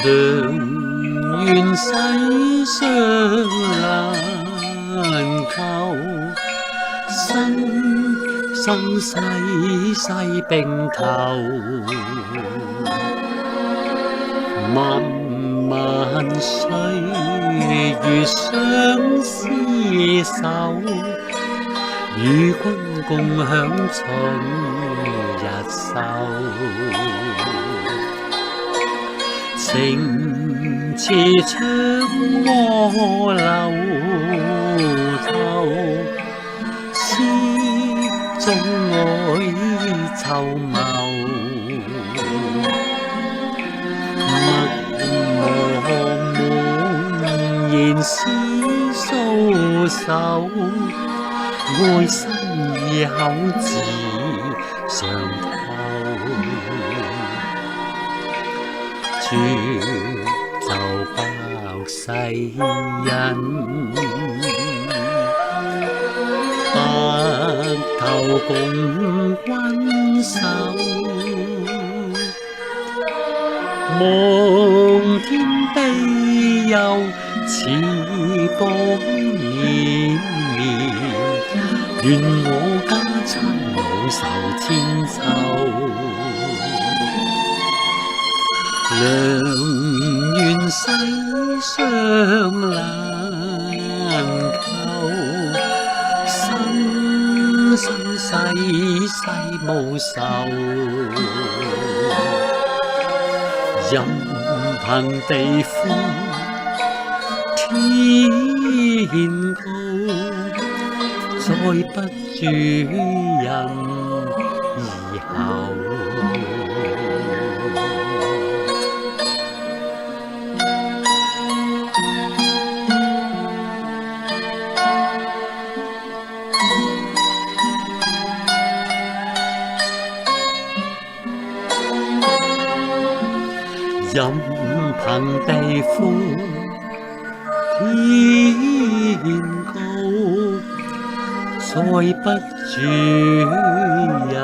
良緣世上難求，生生世世並頭，漫漫歲月相廝守，與君共享春日秀。情似長河流透，詩中愛稠茂。默默滿言詩訴愁，愛心異口字上透。煮酒百世人，白頭共君守。望天悲憂，似波綿綿，願我家親老愁千秋。良緣世上難求，生生世世無愁。任憑地闊天高，再不住人以後。任憑地闊天高，再不住人